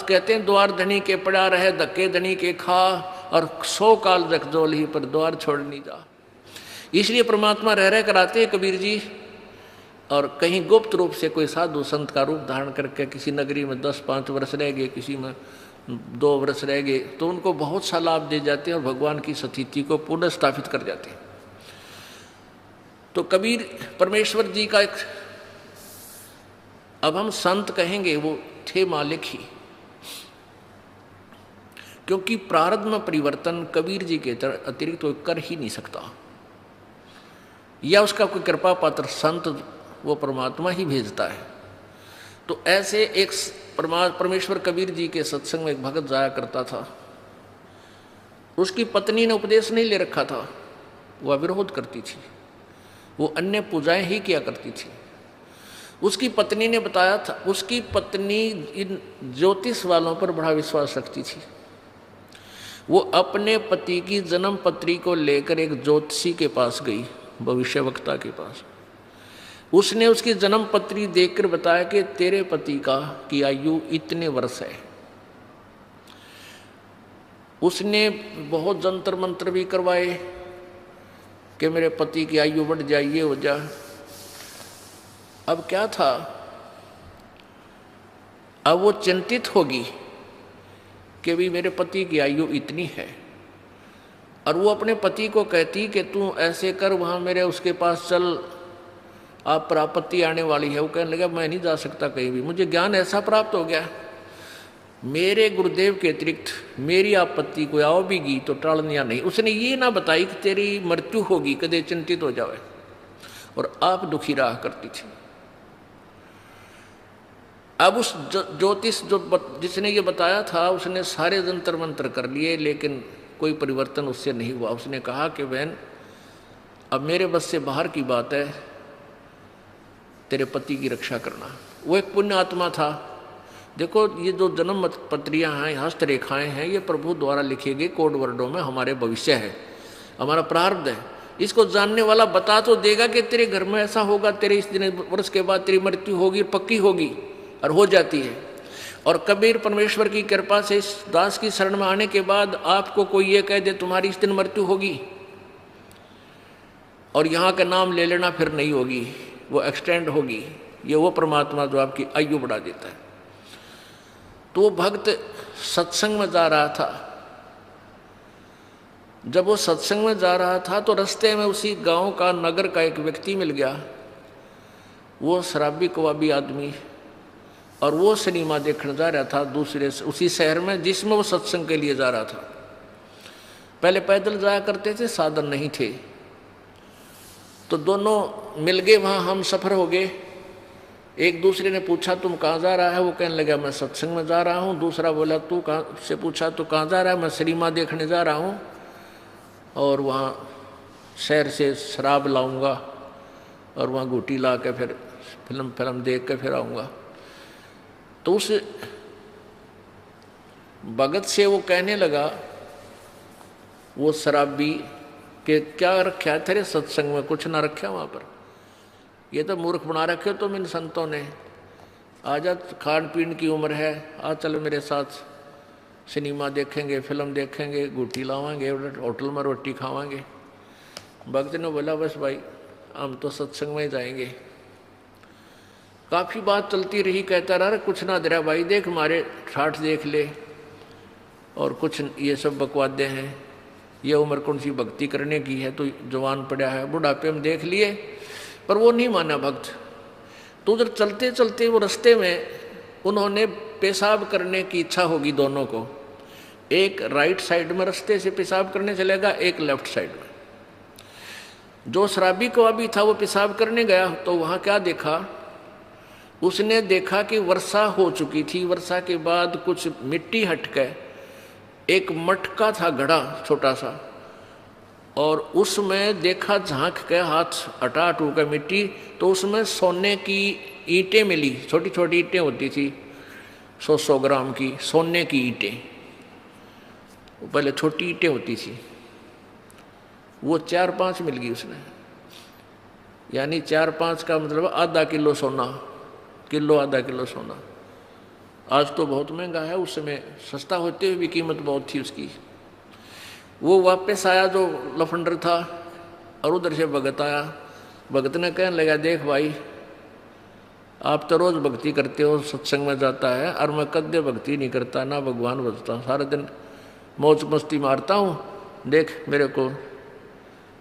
कहते हैं द्वार धनी के पड़ा रहे, धक्के धनी के खा, और 100 काल जगजोल ही पर द्वार छोड़ नहीं जा। इसलिए परमात्मा रह रह कराते हैं कबीर जी। और कहीं गुप्त रूप से कोई साधु संत का रूप धारण करके किसी नगरी में 10-5 वर्ष रह गए, किसी में 2 वर्ष रह गए, तो उनको बहुत सा लाभ दे जाते हैं और भगवान की स्थिति को पुनः स्थापित कर जाते हैं। तो कबीर परमेश्वर जी का एक, अब हम संत कहेंगे, वो थे मालिक ही, क्योंकि प्रारब्ध में परिवर्तन कबीर जी के अतिरिक्त कोई कर ही नहीं सकता, या उसका कोई कृपा पात्र संत वो परमात्मा ही भेजता है। तो ऐसे एक परमेश्वर कबीर जी के सत्संग में एक भगत जाया करता था। उसकी पत्नी ने उपदेश नहीं ले रखा था, वह विरोध करती थी, वो अन्य पूजाएं ही किया करती थी। उसकी पत्नी ने बताया था, उसकी पत्नी इन ज्योतिष वालों पर बड़ा विश्वास रखती थी। वो अपने पति की जन्म पत्री को लेकर एक ज्योतिषी के पास गई, भविष्यवक्ता के पास। उसने उसकी जन्म पत्री देखकर बताया कि तेरे पति की आयु इतने वर्ष है। उसने बहुत जंतर मंत्र भी करवाए कि मेरे पति की आयु बढ़ जाए, ये हो जाए। अब क्या था, अब वो चिंतित होगी कि भी मेरे पति की आयु इतनी है, और वो अपने पति को कहती कि तू ऐसे कर, वहाँ मेरे उसके पास चल, आप पर आपत्ति आने वाली है। वो कहने लगा मैं नहीं जा सकता कहीं भी, मुझे ज्ञान ऐसा प्राप्त हो गया, मेरे गुरुदेव के अतिरिक्त मेरी आपत्ति को आओ भी गी तो टालनिया नहीं। उसने ये ना बताई कि तेरी मृत्यु होगी, कदे चिंतित हो जावे, और आप दुखी रहा करती थी। अब उस ज्योतिष जिसने ये बताया था, उसने सारे जंतर मंत्र कर लिए, लेकिन कोई परिवर्तन उससे नहीं हुआ। उसने कहा कि बहन अब मेरे बस से बाहर की बात है, तेरे पति की रक्षा करना। वो एक पुण्य आत्मा था। देखो ये जो जन्म पत्रियाँ हैं, हस्तरेखाएँ हैं, ये प्रभु द्वारा लिखे गए कोड वर्डों में हमारे भविष्य है, हमारा प्रारब्ध है। इसको जानने वाला बता तो देगा कि तेरे घर में ऐसा होगा, तेरे इस दिन वर्ष के बाद तेरी मृत्यु होगी, पक्की होगी, और हो जाती है। और कबीर परमेश्वर की कृपा से इस दास की शरण में आने के बाद आपको कोई ये कह दे तुम्हारी इस दिन मृत्यु होगी, और यहाँ का नाम ले लेना फिर नहीं होगी, वो एक्सटेंड होगी, ये वो परमात्मा जो आपकी आयु बढ़ा देता है। तो वो भक्त सत्संग में जा रहा था। जब वो सत्संग में जा रहा था तो रास्ते में उसी गांव का, नगर का एक व्यक्ति मिल गया, वो शराबी कबाबी आदमी, और वो सिनेमा देखने जा रहा था दूसरे उसी शहर में जिसमें वो सत्संग के लिए जा रहा था। पहले पैदल जाया करते थे, साधन नहीं थे, तो दोनों मिल गए, वहाँ हम सफ़र हो गए। एक दूसरे ने पूछा तुम कहाँ जा रहा है, वो कहने लगा मैं सत्संग में जा रहा हूँ। दूसरा बोला तू कहाँ से, पूछा तो कहाँ जा रहा है, मैं सिनेमा देखने जा रहा हूँ, और वहाँ शहर से शराब लाऊंगा, और वहाँ घूटी ला के फिर फिल्म देख के फिर आऊँगा। तो उस भगत से वो कहने लगा, वो शराबी, कि क्या रखा है तेरे सत्संग में, कुछ ना रखा वहाँ पर, ये तो मूर्ख बना रखे तुम इन संतों ने। आजा, खान पीन की उम्र है, आ चल मेरे साथ, सिनेमा देखेंगे, फिल्म देखेंगे, गुटी लावांगे, होटल में रोटी खावांगे। भक्त ने बोला बस भाई हम तो सत्संग में ही जाएंगे। काफ़ी बात चलती रही, कहता रहा कुछ ना दे रहा भाई, देख हमारे ठाठ देख ले, और कुछ ये सब बकवादे हैं, ये उम्र कौन सी भक्ति करने की है, तो जवान पड़ा है, बुढ़ापे में देख लिए। पर वो नहीं माना भक्त। तो उधर चलते चलते वो रास्ते में उन्होंने पेशाब करने की इच्छा होगी दोनों को, एक राइट साइड में रास्ते से पेशाब करने चलेगा, एक लेफ्ट साइड में। जो शराबी को अभी था वो पेशाब करने गया, तो वहाँ क्या देखा, उसने देखा कि वर्षा हो चुकी थी। वर्षा के बाद कुछ मिट्टी हटके एक मटका था घड़ा छोटा सा, और उसमें देखा झांक के हाथ हटा हटू का मिट्टी, तो उसमें सोने की ईंटें मिली, छोटी छोटी ईंटें होती थी 100-100 ग्राम की सोने की ईंटें। पहले छोटी ईंटें होती थी, वो 4-5 मिल गई उसमें, यानी 4-5 का मतलब आधा किलो सोना, किलो आधा किलो सोना। आज तो बहुत महंगा है, उस समय सस्ता होते हुए भी कीमत बहुत थी उसकी। वो वापस आया जो लफंडर था, और उधर से भगत आया। भगत ने कहने लगा, देख भाई, आप तो रोज भक्ति करते हो, सत्संग में जाता है, और मैं कद्दे भक्ति नहीं करता, ना भगवान भजता हूँ, सारा दिन मौज मस्ती मारता हूँ। देख मेरे को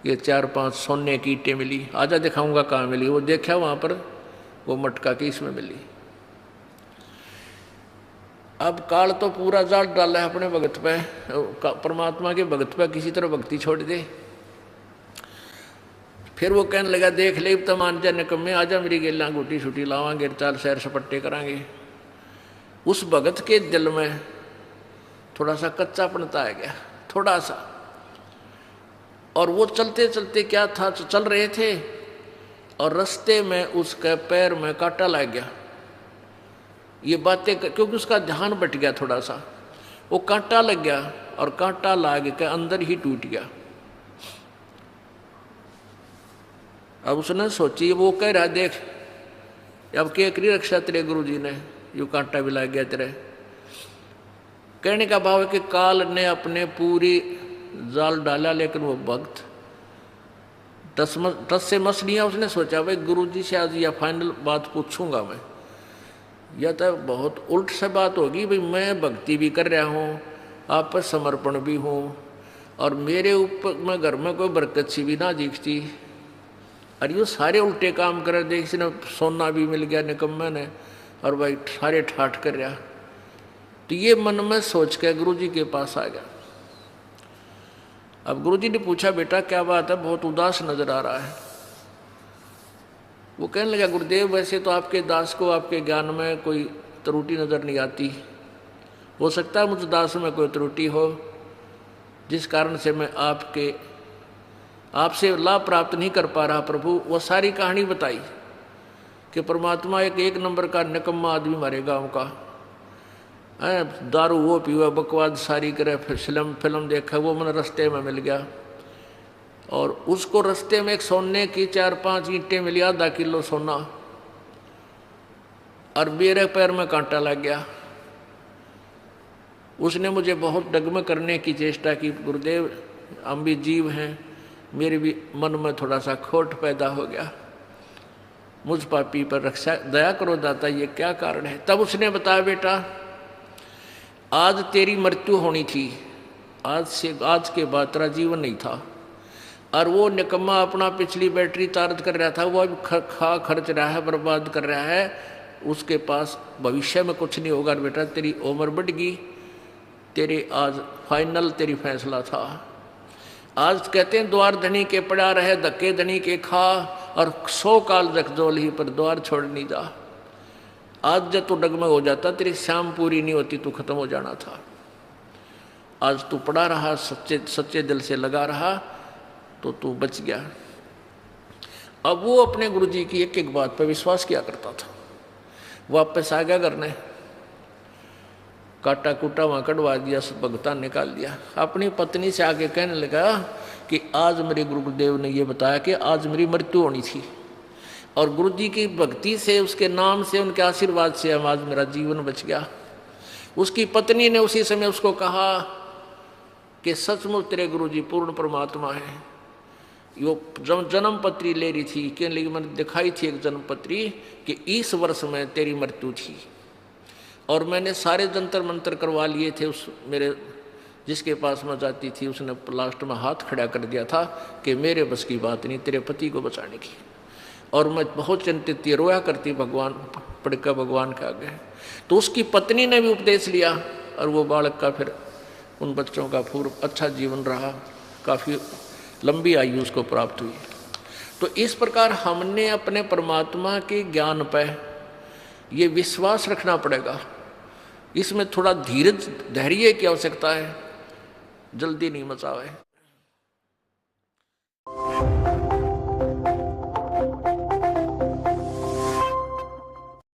ये 4-5 सोने की ईंटें मिली, आजा दिखाऊंगा कहाँ मिली। वो देखा वहाँ पर वो मटका की इसमें मिली। अब काल तो पूरा जाल डाला है अपने भगत पे, परमात्मा के भगत पे किसी तरह भक्ति छोड़ दे। फिर वो कहने लगा, देख ले तो मान जा निकम्मे, आजा मेरी गेला गुटी छुटी लावांगे, चाल सैर सपट्टे करांगे। उस भगत के दिल में थोड़ा सा कच्चापनता आ गया, थोड़ा सा। और वो चलते चलते क्या था, चल रहे थे और रास्ते में उसके पैर में कांटा लग गया। ये बातें क्योंकि उसका ध्यान बट गया थोड़ा सा, वो कांटा लग गया और कांटा लाग के अंदर ही टूट गया। अब उसने सोची, वो कह रहा, देख अब क्या करी रक्षा तेरे गुरु जी ने, यू कांटा भी लग गया तेरे। कहने का भाव है कि काल ने अपने पूरी जाल डाला, लेकिन वो भक्त 10 से मछलियाँ उसने सोचा, भाई गुरु जी से आज या फाइनल बात पूछूंगा मैं, या तो बहुत उल्ट से बात होगी। भाई मैं भक्ति भी कर रहा हूँ, आप पर समर्पण भी हूँ, और मेरे ऊपर मैं घर में कोई बरकत सी भी ना दिखती, और ये सारे उल्टे काम कर रहे। इसने सोना भी मिल गया निकम्मे ने, और भाई सारे ठाठ कर रहा। तो ये मन में सोच के गुरु जी के पास आ गया। अब गुरु जी ने पूछा, बेटा क्या बात है, बहुत उदास नजर आ रहा है। वो कहने लगा, गुरुदेव वैसे तो आपके दास को आपके ज्ञान में कोई त्रुटि नजर नहीं आती, हो सकता है मुझ दास में कोई त्रुटि हो जिस कारण से मैं आपसे लाभ प्राप्त नहीं कर पा रहा। प्रभु वो सारी कहानी बताई कि परमात्मा एक नंबर का निकम्मा आदमी हमारे गांव का है, दारू वो पीवा, बकवाद सारी करे, फिल्म देखा, वो मैंने रास्ते में मिल गया, और उसको रास्ते में एक सोने की 4-5 ईंटें मिली, आधा किलो सोना, और मेरे पैर में कांटा लग गया। उसने मुझे बहुत डगमग करने की चेष्टा की, गुरुदेव हम भी जीव हैं, मेरे भी मन में थोड़ा सा खोट पैदा हो गया, मुझ पापी पर रक्षा दया करो दाता, ये क्या कारण है। तब उसने बताया, बेटा आज तेरी मृत्यु होनी थी, आज के बाद तेरा जीवन नहीं था, और वो निकम्मा अपना पिछली बैटरी चार्ज कर रहा था, वो अब खर्च रहा है, बर्बाद कर रहा है, उसके पास भविष्य में कुछ नहीं होगा। बेटा तेरी उम्र बढ़ गई, तेरे आज फाइनल तेरी फैसला था। आज कहते हैं द्वार धनी के पड़ा रहे, धक्के धनी के खा, और 100 काल जगजोल ही पर द्वार छोड़ नहीं जा। आज जब तू डगमग हो जाता, तेरी शाम पूरी नहीं होती, तू खत्म हो जाना था। आज तू पड़ा रहा, सच्चे दिल से लगा रहा, तो तू बच गया। अब वो अपने गुरुजी की एक एक बात पर विश्वास किया करता था। वापस आ गया घर ने, काटा कूटा वहाँ कटवा दिया, भगता निकाल दिया। अपनी पत्नी से आके कहने लगा कि आज मेरे गुरुदेव ने ये बताया कि आज मेरी मृत्यु होनी थी, और गुरु जी की भक्ति से, उसके नाम से, उनके आशीर्वाद से आज मेरा जीवन बच गया। उसकी पत्नी ने उसी समय उसको कहा कि सचमुच तेरे गुरु जी पूर्ण परमात्मा है। यो जन्म पत्री ले रही थी, कि मैंने दिखाई थी एक जन्म पत्री कि इस वर्ष में तेरी मृत्यु थी, और मैंने सारे जंतर मंतर करवा लिए थे। उस मेरे जिसके पास मैं जाती थी, उसने लास्ट में हाथ खड़ा कर दिया था कि मेरे बस की बात नहीं तेरे पति को बचाने की, और मैं बहुत चिंतित थी, रोया करती भगवान पड़कर भगवान के आगे। तो उसकी पत्नी ने भी उपदेश लिया, और वो बालक का फिर उन बच्चों का पूर्व अच्छा जीवन रहा, काफ़ी लंबी आयु उसको प्राप्त हुई। तो इस प्रकार हमने अपने परमात्मा के ज्ञान पर ये विश्वास रखना पड़ेगा। इसमें थोड़ा धीरज, धैर्य की आवश्यकता है, जल्दी नहीं मचावे।